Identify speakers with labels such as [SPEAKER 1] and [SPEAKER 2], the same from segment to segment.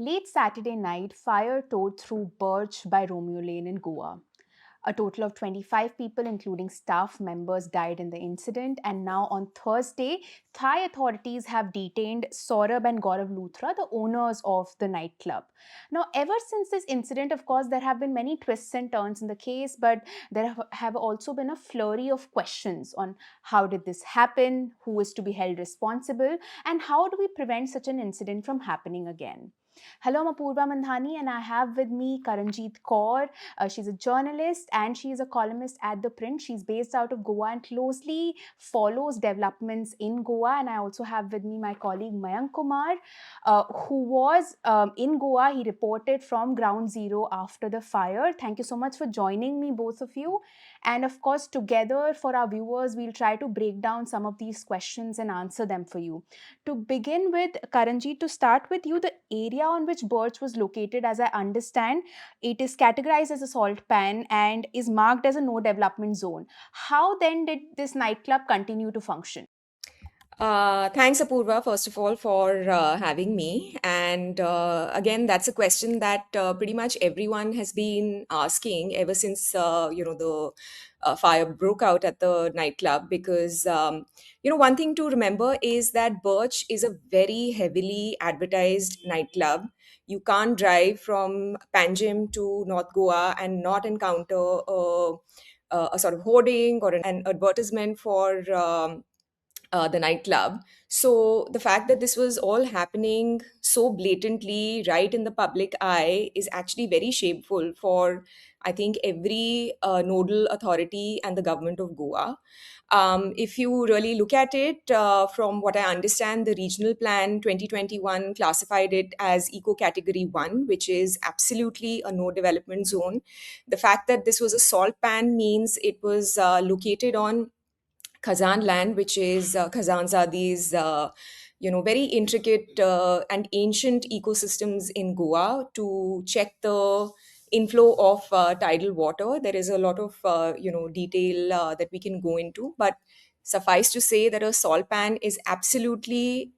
[SPEAKER 1] Late Saturday night, fire tore through Birch by Romeo Lane in Goa. A total of 25 people, including staff members, died in the incident. And now on Thursday, Thai authorities have detained Saurabh and Gaurav Luthra, the owners of the nightclub. Now, ever since this incident, of course, there have been many twists and turns in the case, but there have also been a flurry of questions on how did this happen, who is to be held responsible, and how do we prevent such an incident from happening again. Hello, I'm Apoorva Mandhani, and I have with me Karanjeet Kaur. She's a journalist and she's a columnist at ThePrint. She's based out of Goa and closely follows developments in Goa. And I also have with me my colleague Mayank Kumar, who was in Goa. He reported from ground zero after the fire. Thank you so much for joining me, both of you. And of course, together for our viewers, we'll try to break down some of these questions and answer them for you. To begin with, Karanji, to start with you, the area on which Birch was located, as I understand, it is categorized as a salt pan and is marked as a no development zone. How then did this nightclub continue to function?
[SPEAKER 2] Thanks, Apoorva, first of all, for having me. And again, that's a question that pretty much everyone has been asking ever since the fire broke out at the nightclub. Because one thing to remember is that Birch is a very heavily advertised nightclub. You can't drive from Panjim to North Goa and not encounter a sort of hoarding or an advertisement for. The nightclub. So the fact that this was all happening so blatantly right in the public eye is actually very shameful for, I think, every nodal authority and the government of Goa. If you really look at it, from what I understand, the regional plan 2021 classified it as eco category 1, which is absolutely a no development zone. The fact that this was a salt pan means it was located on Khazan land, which is Khazanzadi's, very intricate and ancient ecosystems in Goa to check the inflow of tidal water. There is a lot of, detail that we can go into, but suffice to say that a salt pan is absolutely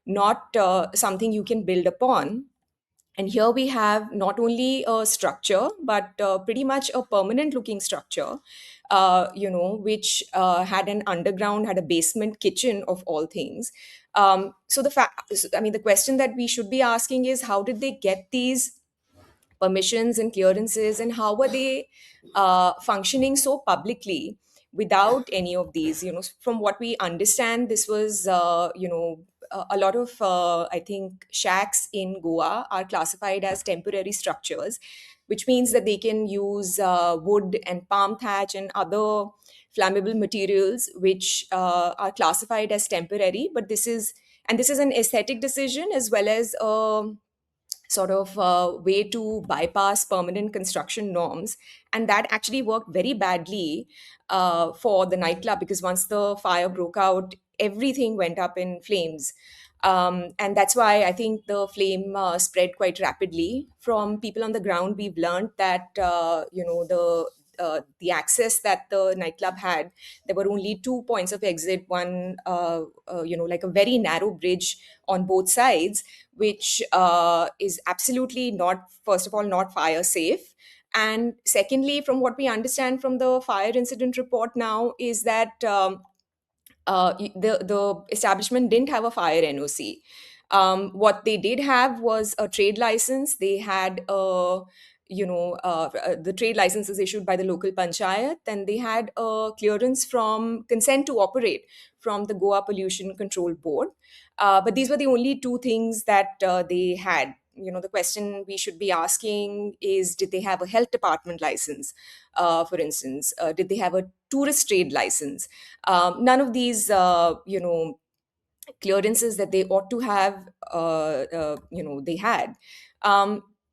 [SPEAKER 2] not something you can build upon. And here we have not only a structure, but pretty much a permanent looking structure, which had an underground, had a basement kitchen of all things. The question that we should be asking is how did they get these permissions and clearances, and how were they functioning so publicly without any of these? From what we understand, this was a lot of I think shacks in Goa are classified as temporary structures, which means that they can use wood and palm thatch and other flammable materials which are classified as temporary. But this is an aesthetic decision as well as sort of way to bypass permanent construction norms. And that actually worked very badly for the nightclub, because once the fire broke out, everything went up in flames. And that's why I think the flame spread quite rapidly. From people on the ground, we've learned that the access that the nightclub had, there were only two points of exit. One, like a very narrow bridge on both sides, which is absolutely not, first of all, not fire safe. And secondly, from what we understand from the fire incident report now, is that the establishment didn't have a fire NOC. What they did have was a trade license. They had the trade license is issued by the local panchayat, and they had a clearance from consent to operate from the Goa Pollution Control Board. But these were the only two things that they had. The question we should be asking is, did they have a health department license, for instance? Did they have a tourist trade license? None of these, clearances that they ought to have, they had.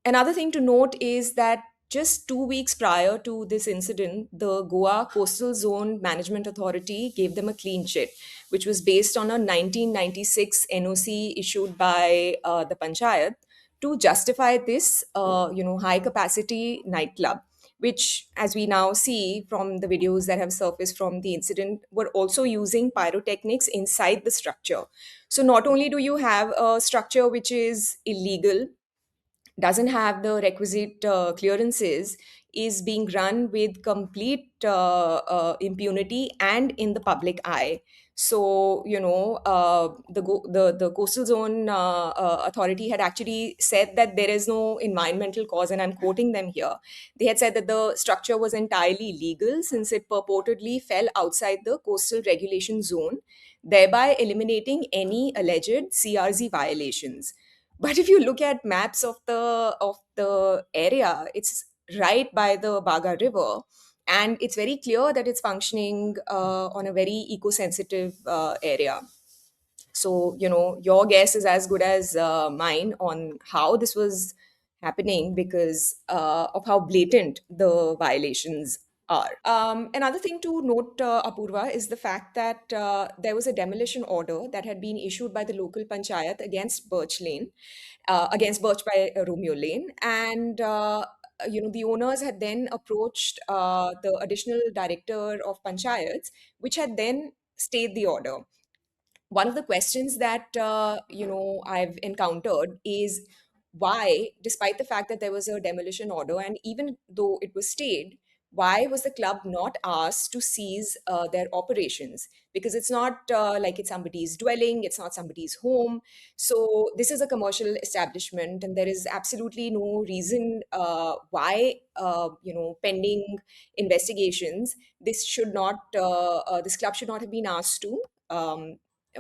[SPEAKER 2] Another thing to note is that just 2 weeks prior to this incident, the Goa Coastal Zone Management Authority gave them a clean chit, which was based on a 1996 NOC issued by the Panchayat to justify this, high capacity nightclub. which, as we now see from the videos that have surfaced from the incident, were also using pyrotechnics inside the structure. So not only do you have a structure which is illegal, doesn't have the requisite clearances, is being run with complete impunity and in the public eye. So, the coastal zone authority had actually said that there is no environmental cause, and I'm quoting them here. They had said that the structure was entirely legal since it purportedly fell outside the coastal regulation zone, thereby eliminating any alleged CRZ violations. But if you look at maps of the area, it's right by the Baga River, and it's very clear that it's functioning on a very eco-sensitive area. So, your guess is as good as mine on how this was happening because of how blatant the violations are. Another thing to note, Apurva, is the fact that there was a demolition order that had been issued by the local panchayat against Birch by Romeo Lane, and the owners had then approached the additional director of panchayats, which had then stayed the order. One of the questions that I've encountered is why, despite the fact that there was a demolition order and even though it was stayed, why was the club not asked to cease their operations? Because it's not like it's somebody's dwelling, it's not somebody's home. So this is a commercial establishment, and there is absolutely no reason why, pending investigations, this club should not have been asked to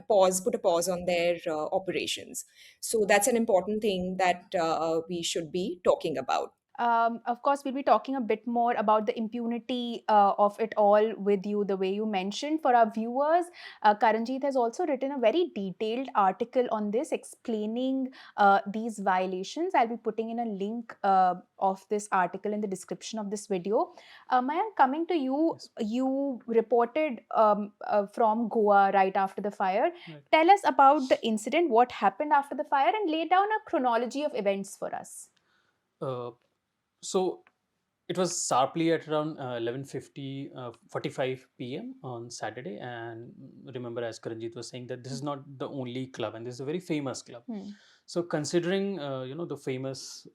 [SPEAKER 2] put a pause on their operations. So that's an important thing that we should be talking about.
[SPEAKER 1] Of course, we'll be talking a bit more about the impunity of it all with you, the way you mentioned. For our viewers, Karanjeet has also written a very detailed article on this, explaining these violations. I'll be putting in a link of this article in the description of this video. Mayank, coming to you,
[SPEAKER 3] Yes.
[SPEAKER 1] you reported from Goa right after the fire.
[SPEAKER 3] Right.
[SPEAKER 1] Tell us about the incident, what happened after the fire, and lay down a chronology of events for us.
[SPEAKER 3] Uh, so it was sharply at around 11:50, 45 p.m. on Saturday. And remember, as Karanjeet was saying, that this is not the only club, and this is a very famous club.
[SPEAKER 1] Hmm.
[SPEAKER 3] So considering the famous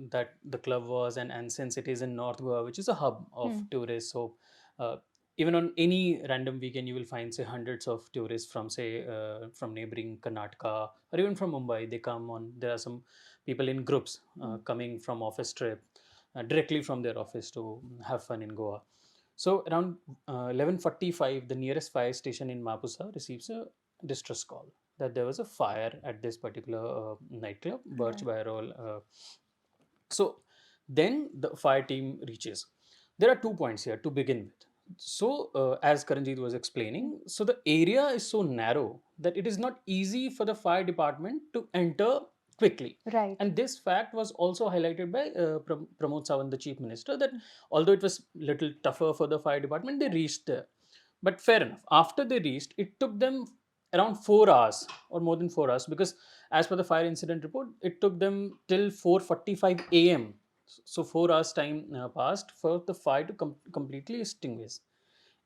[SPEAKER 3] that the club was, and since it is in North Goa, which is a hub of tourists, so uh, even on any random weekend, you will find say hundreds of tourists from say from neighboring Karnataka or even from Mumbai. They come on. There are some people in groups coming from office trip directly from their office to have fun in Goa. So around 11:45, the nearest fire station in Mapusa receives a distress call that there was a fire at this particular nightclub, Birch
[SPEAKER 1] Right.
[SPEAKER 3] by Roll. So then the fire team reaches. There are 2 points here to begin with. So, as Karanjeet was explaining, so the area is so narrow that it is not easy for the fire department to enter quickly.
[SPEAKER 1] Right.
[SPEAKER 3] And this fact was also highlighted by Pramod Sawant, the chief minister, that although it was little tougher for the fire department, they reached there. But fair enough. After they reached, it took them around 4 hours or more than 4 hours, because as per the fire incident report, it took them till 4:45 a.m. So 4 hours time passed for the fire to completely extinguish.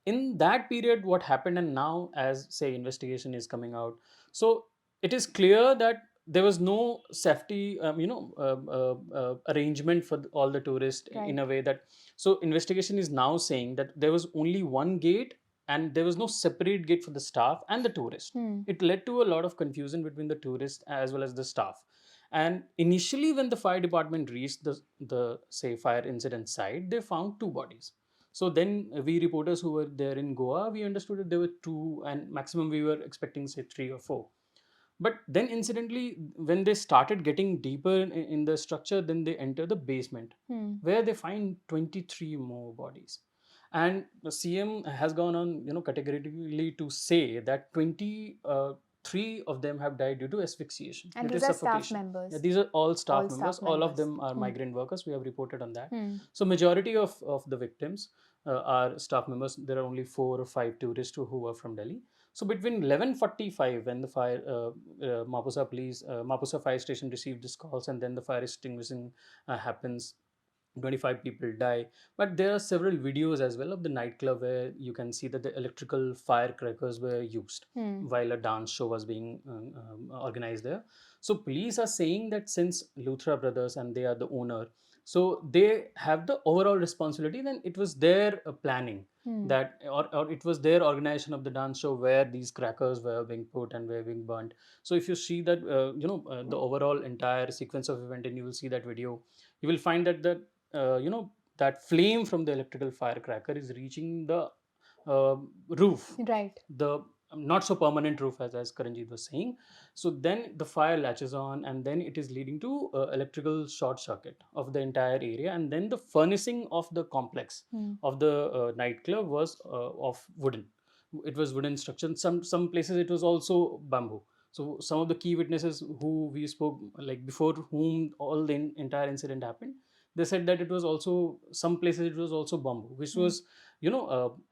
[SPEAKER 3] In that period, what happened, and now as say investigation is coming out, so it is clear that there was no safety arrangement for all the tourists in
[SPEAKER 1] Right.
[SPEAKER 3] a way that, so investigation is now saying that there was only one gate and there was no separate gate for the staff and the tourist.
[SPEAKER 1] Hmm.
[SPEAKER 3] It led to a lot of confusion between the tourists as well as the staff. And initially, when the fire department reached the say fire incident site, they found two bodies. So then we reporters who were there in Goa, we understood that there were two, and maximum we were expecting say three or four. But then incidentally, when they started getting deeper in the structure, then they enter the basement,
[SPEAKER 1] Hmm.
[SPEAKER 3] where they find 23 more bodies. And the CM has gone on, categorically to say that 23 of them have died due to asphyxiation,
[SPEAKER 1] And
[SPEAKER 3] due to
[SPEAKER 1] these are staff
[SPEAKER 3] suffocation. Yeah,
[SPEAKER 1] members.
[SPEAKER 3] these are all
[SPEAKER 1] All
[SPEAKER 3] staff members.
[SPEAKER 1] staff
[SPEAKER 3] All of
[SPEAKER 1] members.
[SPEAKER 3] them are migrant workers. We have reported on that.
[SPEAKER 1] Hmm.
[SPEAKER 3] So majority of the victims are staff members. There are only 4 or 5 tourists who are from Delhi. So between 11:45, when the Mapusa Fire Station received this calls, and then the fire extinguishing happens, 25 people die. But there are several videos as well of the nightclub where you can see that the electrical firecrackers were used while a dance show was being organized there. So police are saying that since Luthra brothers and they are the owner, so they have the overall responsibility, then it was their planning, that or it was their organization of the dance show where these crackers were being put and were being burnt. So if you see that the overall entire sequence of event and you will see that video, you will find that that flame from the electrical firecracker is reaching the uh, roof,
[SPEAKER 1] Right.
[SPEAKER 3] the not so permanent roof, as Karanjeet was saying. So then the fire latches on, and then it is leading to electrical short circuit of the entire area. And then the furnishing of the complex of the nightclub was of wooden. It was wooden structure. Some places it was also bamboo. So some of the key witnesses who we spoke, like before whom all the entire incident happened, they said that it was also some places it was also bamboo, which was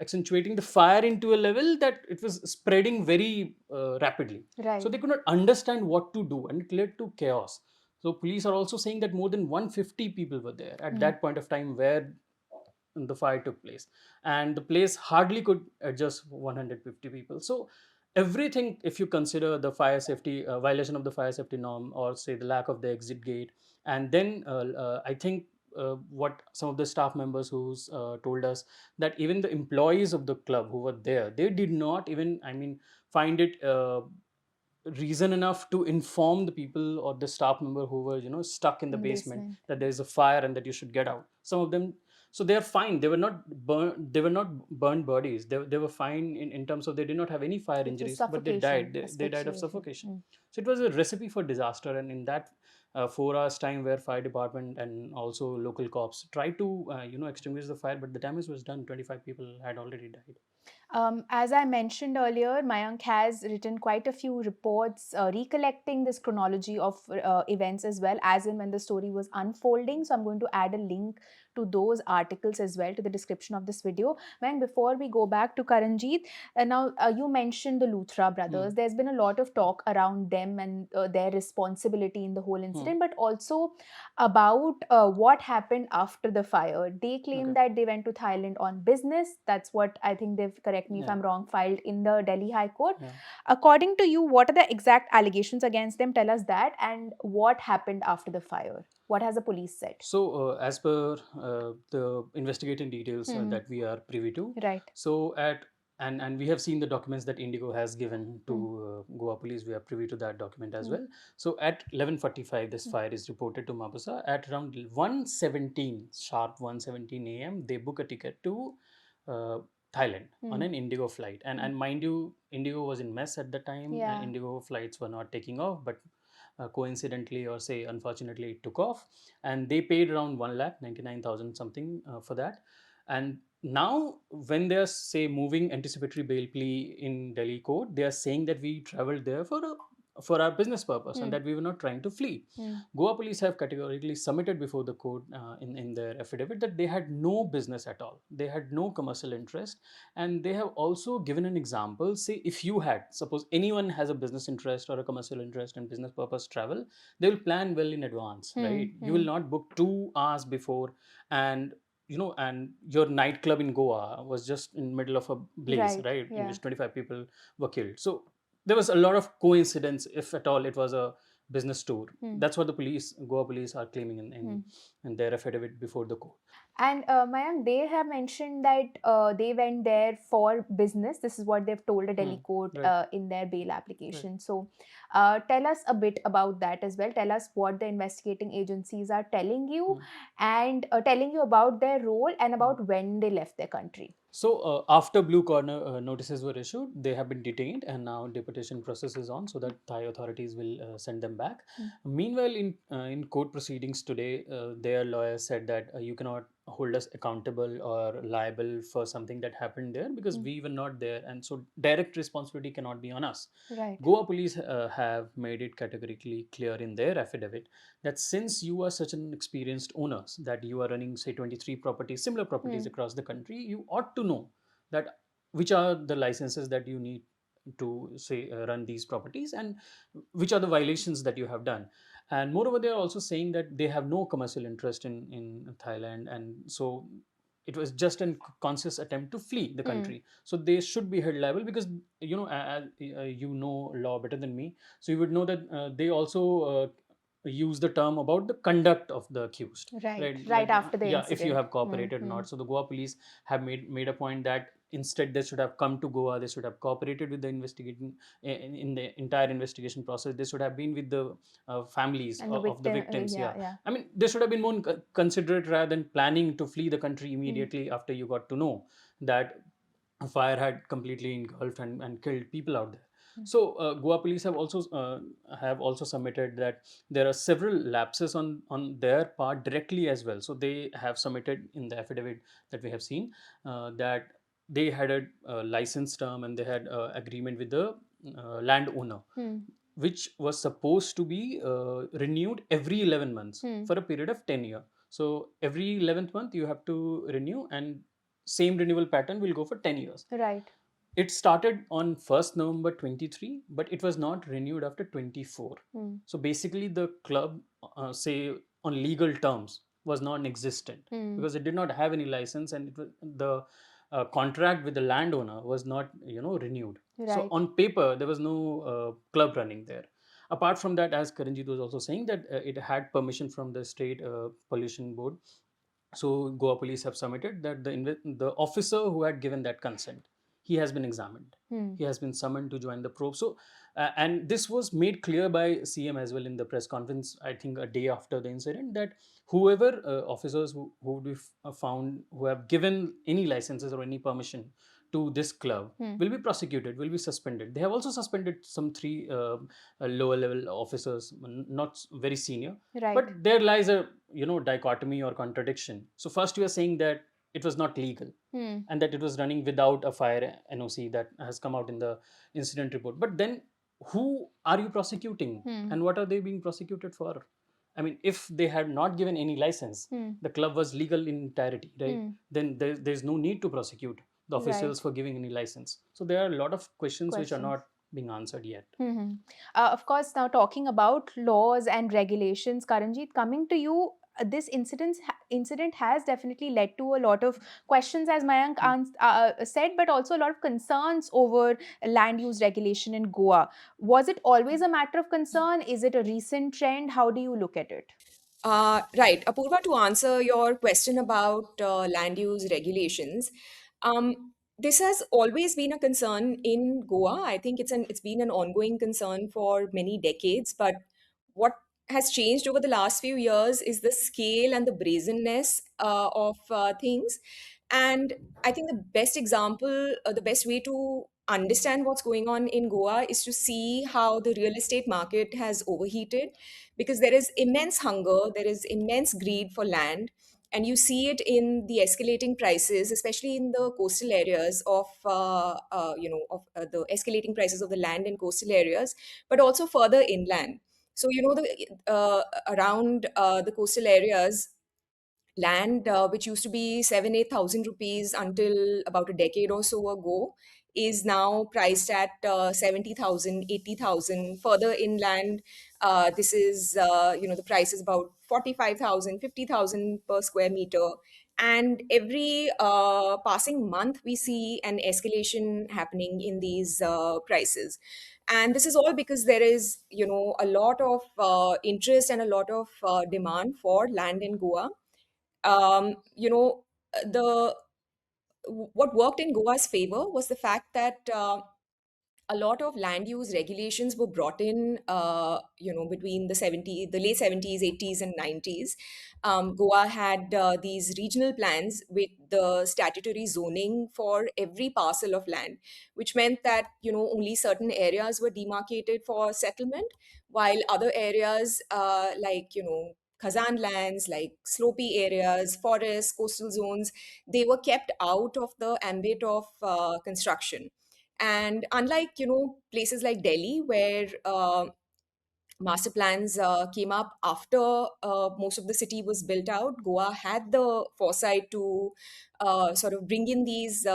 [SPEAKER 3] accentuating the fire into a level that it was spreading very rapidly.
[SPEAKER 1] Right.
[SPEAKER 3] So they could not understand what to do, and it led to chaos. So police are also saying that more than 150 people were there at that point of time where the fire took place, and the place hardly could adjust 150 people. So everything, if you consider the fire safety violation of the fire safety norm, or say the lack of the exit gate, and then I think what some of the staff members who's told us, that even the employees of the club who were there, they did not even, I mean, find it reason enough to inform the people or the staff member who were stuck in the basement, that there is a fire and that you should get out. Some of them, so they are fine, they were not burned, they were not burned bodies, they were fine in terms of they did not have any fire
[SPEAKER 1] It was
[SPEAKER 3] injuries, but they died,
[SPEAKER 1] suffocation,
[SPEAKER 3] they died of
[SPEAKER 1] asphyxiation.
[SPEAKER 3] suffocation. So it was a recipe for disaster. And in that 4 hours time, where fire department and also local cops tried to extinguish the fire, but the damage was done, 25 people had already died.
[SPEAKER 1] As I mentioned earlier, Mayank has written quite a few reports recollecting this chronology of events as well, as in when the story was unfolding. So I'm going to add a link to those articles as well to the description of this video. Mayank, before we go back to Karanjeet, now you mentioned the Luthra brothers. There's been a lot of talk around them and their responsibility in the whole incident, but also about what happened after the fire. They claim
[SPEAKER 3] Okay.
[SPEAKER 1] that they went to Thailand on business. That's what I think they've, correct me if
[SPEAKER 3] Yeah.
[SPEAKER 1] I'm wrong, filed in the Delhi High Court.
[SPEAKER 3] Yeah.
[SPEAKER 1] According to you, what are the exact allegations against them? Tell us that. And what happened after the fire? What has the police said?
[SPEAKER 3] So, as per the investigating details that we are privy to,
[SPEAKER 1] Right.
[SPEAKER 3] so at and we have seen the documents that Indigo has given to Goa police. We are privy to that document as well. So at 11:45, this fire is reported to Mapusa. At around 1:17, sharp 1:17 a.m., they book a ticket to uh, Thailand on an Indigo flight. And mind you, Indigo was in mess at the time.
[SPEAKER 1] Yeah.
[SPEAKER 3] Indigo flights were not taking off, but coincidentally, or say unfortunately, it took off, and they paid around 1,99,000 something for that. And now when they're, say, moving anticipatory bail plea in Delhi court, they are saying that we traveled there for our business purpose and that we were not trying to flee. Goa police have categorically submitted before the court in their affidavit that they had no business at all. They had no commercial interest. And they have also given an example. Say, if you had, suppose anyone has a business interest or a commercial interest in business purpose travel, they will plan well in advance, right? You will not book 2 hours before, and and your nightclub in Goa was just in middle of a blaze, right? In which 25 people were killed. So there was a lot of coincidence, if at all it was a business tour. That's what the Goa police are claiming in their affidavit before the court.
[SPEAKER 1] And Mayank, they have mentioned that they went there for business. This is what they've told the Delhi court
[SPEAKER 3] Right.
[SPEAKER 1] in their bail application. So tell us a bit about that as well. Tell us what the investigating agencies are telling you and telling you about their role and about when they left their country.
[SPEAKER 3] So after Blue Corner notices were issued, they have been detained, and now deportation process is on, so that Thai authorities will send them back. Meanwhile, in court proceedings today, their lawyer said that you cannot hold us accountable or liable for something that happened there because we were not there, and so direct responsibility cannot be on us.
[SPEAKER 1] Right.
[SPEAKER 3] Goa police have made it categorically clear in their affidavit that since you are such an experienced owner, that you are running, say, 23 properties, similar properties across the country, you ought to know that which are the licenses that you need to, say, run these properties, and which are the violations that you have done. And moreover, they are also saying that they have no commercial interest in Thailand, and so it was just a conscious attempt to flee the country. So they should be held liable because you know law better than me, so you would know that they also use the term about the conduct of the accused,
[SPEAKER 1] Right,
[SPEAKER 3] right?
[SPEAKER 1] right
[SPEAKER 3] Like,
[SPEAKER 1] after the
[SPEAKER 3] yeah, if you
[SPEAKER 1] incident.
[SPEAKER 3] have cooperated or not. So the Goa police have made a point that instead they should have come to Goa, they should have cooperated with the investigating in the entire investigation process. They should have been with the families
[SPEAKER 1] And the
[SPEAKER 3] of the
[SPEAKER 1] victim,
[SPEAKER 3] victims.
[SPEAKER 1] yeah,
[SPEAKER 3] Yeah,
[SPEAKER 1] yeah.
[SPEAKER 3] I mean, they should have been more considerate rather than planning to flee the country immediately after you got to know that a fire had completely engulfed and killed people out there. So Goa police have also submitted that there are several lapses on their part directly as well. So they have submitted in the affidavit that we have seen that they had a license term and they had agreement with the landowner, which was supposed to be renewed every 11 months for a period of 10 years. So every 11th month you have to renew, and same renewal pattern will go for 10 years.
[SPEAKER 1] Right.
[SPEAKER 3] It started on 1st November 23, but it was not renewed after 24. So basically the club, say on legal terms, was non-existent because it did not have any license, and the contract with the landowner was not renewed. So
[SPEAKER 1] Right.
[SPEAKER 3] on paper there was no club running there. Apart from that, as Karanjeet was also saying, that it had permission from the state pollution board. So Goa police have submitted that the officer who had given that consent, he has been examined. He has been summoned to join the probe. So and this was made clear by CM as well in the press conference, I think a day after the incident, that whoever officers who would be found who have given any licenses or any permission to this club will be prosecuted, will be suspended. They have also suspended some three lower level officers, not very senior.
[SPEAKER 1] Right.
[SPEAKER 3] But there lies a dichotomy or contradiction. So first you are saying that it was not legal and that it was running without a fire NOC that has come out in the incident report. But then who are you prosecuting and what are they being prosecuted for? I mean, if they had not given any license, the club was legal in entirety, right? Then there's no need to prosecute the officials
[SPEAKER 1] Right.
[SPEAKER 3] for giving any license. So there are a lot of questions which are
[SPEAKER 1] Questions.
[SPEAKER 3] not being answered yet.
[SPEAKER 1] Of course, now talking about laws and regulations, Karanjeet, coming to you, this incident has definitely led to a lot of questions, as Mayank said, but also a lot of concerns over land use regulation in Goa. Was it always a matter of concern? Is it a recent trend? How do you look at it?
[SPEAKER 2] Right. Apoorva, to answer your question about land use regulations, this has always been a concern in Goa. I think it's been an ongoing concern for many decades. But what has changed over the last few years is the scale and the brazenness of things. And I think the best example, the best way to understand what's going on in Goa is to see how the real estate market has overheated, because there is immense hunger, there is immense greed for land, and you see it in the escalating prices, especially in the coastal areas of the escalating prices of the land in coastal areas, but also further inland. So around the coastal areas, land which used to be 7 8,000 rupees until about a decade or so ago is now priced at 70,000, 80,000. Further inland, this is the price is about 45,000, 50,000 per square meter. And every passing month we see an escalation happening in these prices. And this is all because there is a lot of interest and a lot of demand for land in Goa. um, you know, the what worked in Goa's favor was the fact that a lot of land use regulations were brought in, between the late 70s, 80s, and 90s. Goa had these regional plans with the statutory zoning for every parcel of land, which meant that, only certain areas were demarcated for settlement, while other areas, Khazan lands, like slopey areas, forests, coastal zones, they were kept out of the ambit of construction. And unlike, places like Delhi, where master plans came up after most of the city was built out, Goa had the foresight to sort of bring in these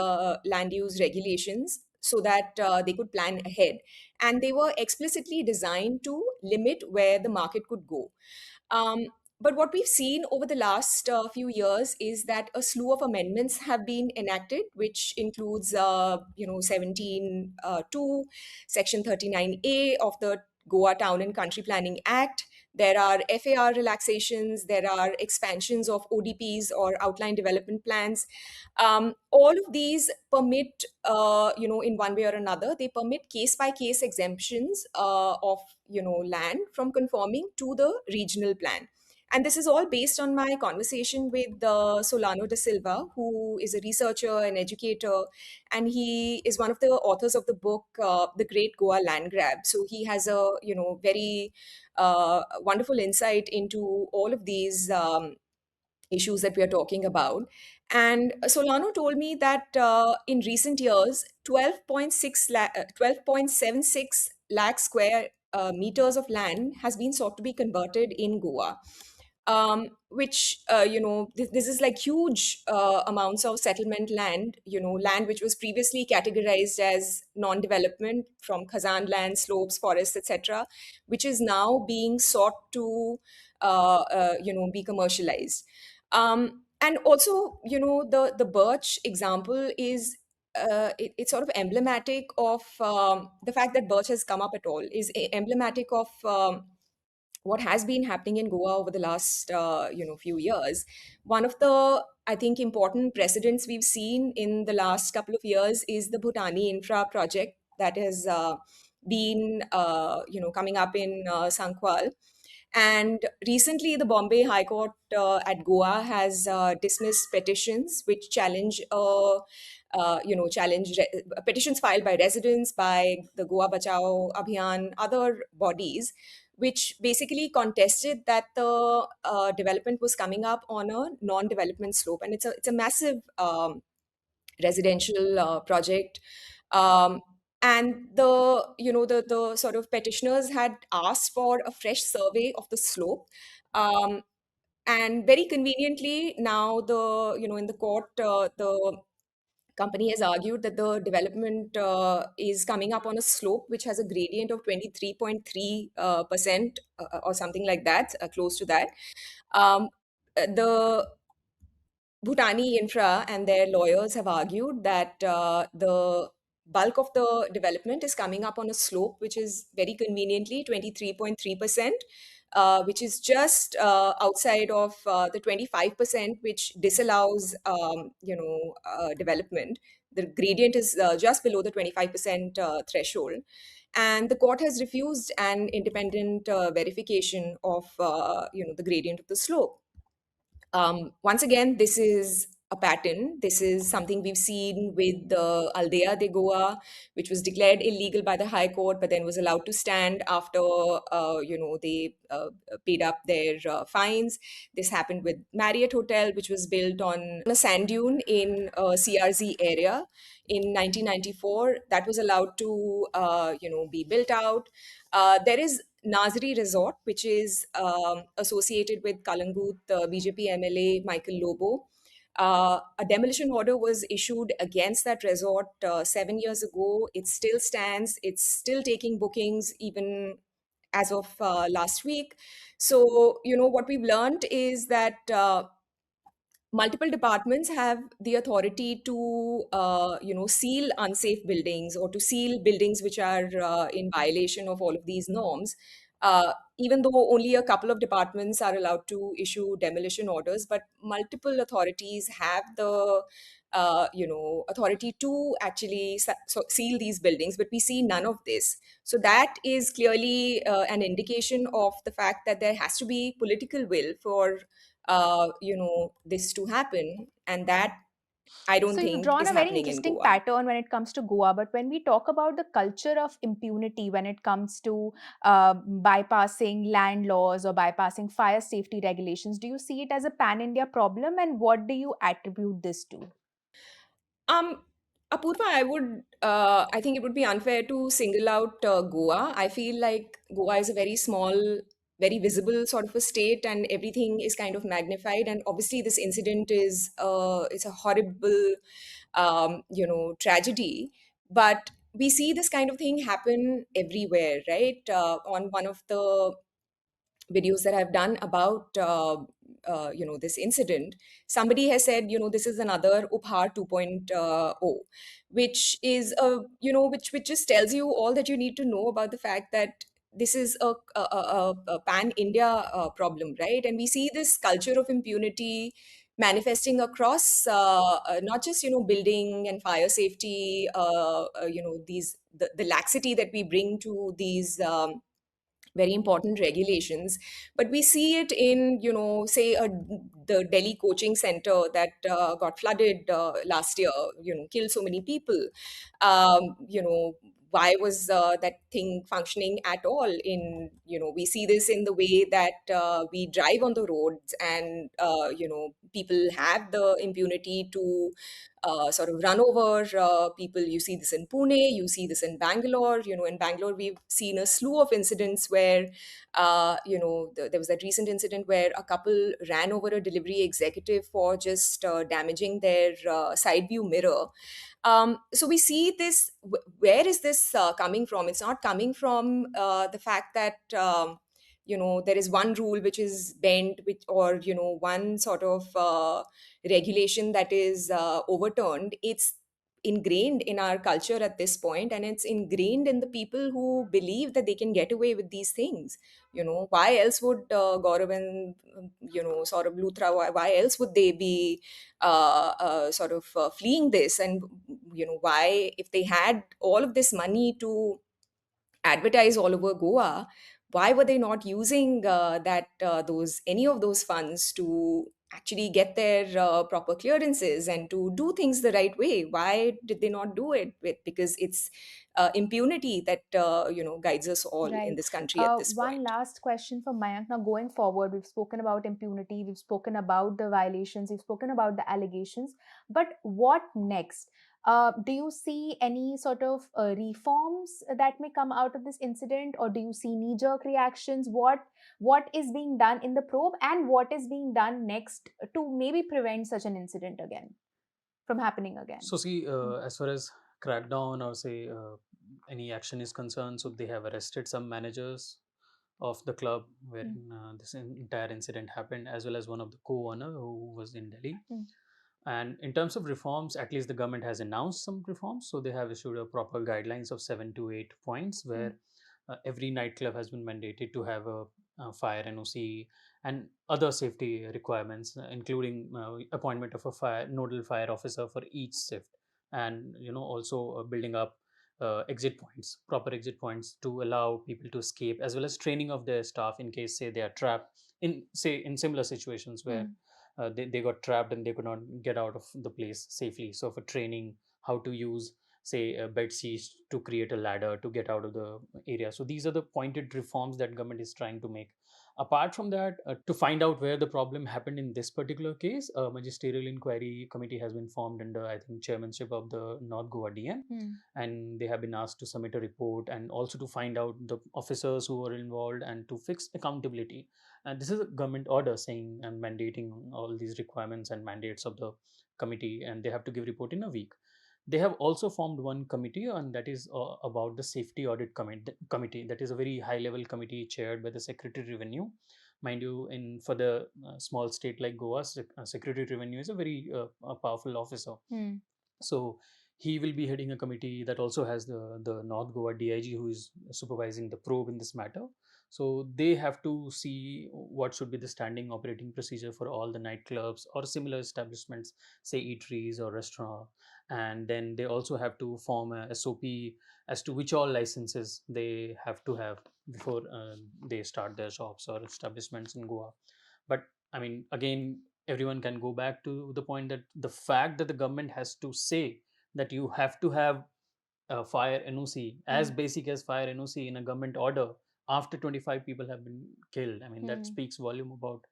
[SPEAKER 2] land use regulations so that they could plan ahead. And they were explicitly designed to limit where the market could go. Um, but what we've seen over the last few years is that a slew of amendments have been enacted, which includes, 17(2), Section 39A of the Goa Town and Country Planning Act. There are FAR relaxations. There are expansions of ODPs or outline development plans. All of these permit, in one way or another, they permit case by case exemptions of land from conforming to the regional plan. And this is all based on my conversation with Solano da Silva, who is a researcher and educator, and he is one of the authors of the book The Great Goa Land Grab. So he has a very wonderful insight into all of these issues that we are talking about. And Solano told me that in recent years, 12.76 lakh square meters of land has been sought to be converted in Goa. Which, this is like huge amounts of settlement land, land which was previously categorized as non-development from Khazan land, slopes, forests, etc., which is now being sought to, be commercialized. And also, the Birch example is it's sort of emblematic of the fact that Birch has come up at all is emblematic of what has been happening in Goa over the last few years. One of the, I think, important precedents we've seen in the last couple of years is the Bhutani infra project that has been coming up in Sankhwal. And recently, the Bombay High Court at Goa has dismissed petitions which challenge, petitions filed by residents, by the Goa Bachao Abhiyan, other bodies, which basically contested that the development was coming up on a non-development slope, and it's a massive residential project. Um, and the sort of petitioners had asked for a fresh survey of the slope. Um, and very conveniently, now in the court, the company has argued that the development is coming up on a slope which has a gradient of 23.3% or something like that, close to that. Um, the Bhutani Infra and their lawyers have argued that the bulk of the development is coming up on a slope which is very conveniently 23.3%, which is just outside of the 25% which disallows, development. The gradient is just below the 25% threshold. And the court has refused an independent verification of, the gradient of the slope. Once again, this is a pattern. This is something we've seen with the Aldea de Goa, which was declared illegal by the High Court, but then was allowed to stand after, they paid up their fines. This happened with Marriott Hotel, which was built on a sand dune in a CRZ area in 1994. That was allowed to, be built out. There is Nazri Resort, which is associated with Kalangut BJP MLA Michael Lobo. A demolition order was issued against that resort 7 years ago. It still stands. It's still taking bookings even as of last week. So, what we've learned is that multiple departments have the authority to seal unsafe buildings or to seal buildings which are in violation of all of these norms, even though only a couple of departments are allowed to issue demolition orders, but multiple authorities have the authority to actually seal these buildings, but we see none of this. So that is clearly an indication of the fact that there has to be political will for this to happen, and that I don't
[SPEAKER 1] So you've
[SPEAKER 2] think
[SPEAKER 1] drawn
[SPEAKER 2] is
[SPEAKER 1] a very
[SPEAKER 2] happening in
[SPEAKER 1] interesting
[SPEAKER 2] Goa.
[SPEAKER 1] pattern when it comes to Goa. But when we talk about the culture of impunity, when it comes to bypassing land laws or bypassing fire safety regulations, do you see it as a pan India problem? And what do you attribute this to?
[SPEAKER 2] Um, Apurva, I think it would be unfair to single out Goa. I feel like Goa is a very small, very visible sort of a state, and everything is kind of magnified. And obviously, this incident is it's a horrible, tragedy. But we see this kind of thing happen everywhere, right? On one of the videos that I've done about this incident, somebody has said, this is another Upar 2.0, which is which just tells you all that you need to know about the fact that this is a pan India problem, right? And we see this culture of impunity manifesting across not just building and fire safety, the laxity that we bring to these very important regulations, but we see it in, say, the Delhi coaching center that got flooded last year, killed so many people. Why was that thing functioning at all? In, we see this in the way that we drive on the roads, and people have the impunity to sort of run over people. You see this in Pune, you see this in Bangalore. In Bangalore, we've seen a slew of incidents where, there was that recent incident where a couple ran over a delivery executive for just damaging their side view mirror. So we see this. Where is this coming from? It's not coming from the fact that. There is one rule which is bent, which, or one sort of regulation that is overturned. It's ingrained in our culture at this point, and it's ingrained in the people who believe that they can get away with these things. Why else would Gaurav and Saurabh Luthra, why else would they be sort of fleeing this? And why, if they had all of this money to advertise all over Goa, why were they not using that those any of those funds to actually get their proper clearances and to do things the right way? Why did they not do it? Because it's impunity that guides us all in
[SPEAKER 1] Right.
[SPEAKER 2] this country at this
[SPEAKER 1] One
[SPEAKER 2] point.
[SPEAKER 1] last question for Mayank. Now, going forward, we've spoken about impunity, we've spoken about the violations, we've spoken about the allegations, but what next? Do you see any sort of reforms that may come out of this incident, or do you see knee-jerk reactions? What is being done in the probe, and what is being done next to maybe prevent such an incident again from happening again?
[SPEAKER 3] So see,
[SPEAKER 1] Hmm.
[SPEAKER 3] as far as crackdown or say any action is concerned, so they have arrested some managers of the club where
[SPEAKER 1] Hmm.
[SPEAKER 3] this entire incident happened, as well as one of the co-owner who was in Delhi.
[SPEAKER 1] Hmm.
[SPEAKER 3] And in terms of reforms, at least the government has announced some reforms. So they have issued a proper guidelines of 7 to 8 points,
[SPEAKER 1] Hmm.
[SPEAKER 3] where every nightclub has been mandated to have a fire NOC and other safety requirements, including appointment of a nodal fire officer for each shift, and also building up exit points, proper exit points to allow people to escape, as well as training of their staff in case, say, they are trapped in, say, in similar situations where
[SPEAKER 1] Hmm.
[SPEAKER 3] they got trapped and they could not get out of the place safely. So for training, how to use, say, bed sheets to create a ladder to get out of the area. So these are the pointed reforms that government is trying to make. Apart from that, to find out where the problem happened in this particular case, a magisterial inquiry committee has been formed under, I think, chairmanship of the North Goa DM,
[SPEAKER 1] Hmm.
[SPEAKER 3] and they have been asked to submit a report and also to find out the officers who were involved and to fix accountability. And this is a government order saying and mandating all these requirements and mandates of the committee, and they have to give report in a week. They have also formed one committee, and that is about the safety audit committee. That is a very high level committee chaired by the Secretary Revenue. Mind you, in for the small state like Goa, Secretary Revenue is a very a powerful officer.
[SPEAKER 1] Hmm.
[SPEAKER 3] So he will be heading a committee that also has the North Goa DIG who is supervising the probe in this matter. So they have to see what should be the standing operating procedure for all the nightclubs or similar establishments, say eateries or restaurant. And then they also have to form a SOP as to which all licenses they have to have before they start their shops or establishments in Goa. But I mean, again, everyone can go back to the point that the fact that the government has to say that you have to have a fire NOC, as
[SPEAKER 1] Hmm.
[SPEAKER 3] basic as fire NOC in a government order, after 25 people have been killed. I mean, that
[SPEAKER 1] Hmm.
[SPEAKER 3] speaks volume about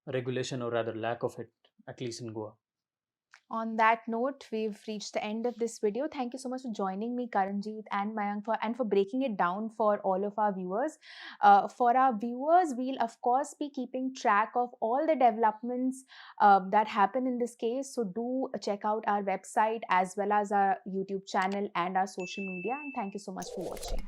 [SPEAKER 3] regulation, or rather lack of it, at least in Goa.
[SPEAKER 1] On that note, we've reached the end of this video. Thank you so much for joining me, Karanjeet and Mayank, for breaking it down for all of our viewers. For our viewers, we'll of course be keeping track of all the developments that happen in this case. So do check out our website as well as our YouTube channel and our social media. And thank you so much for watching.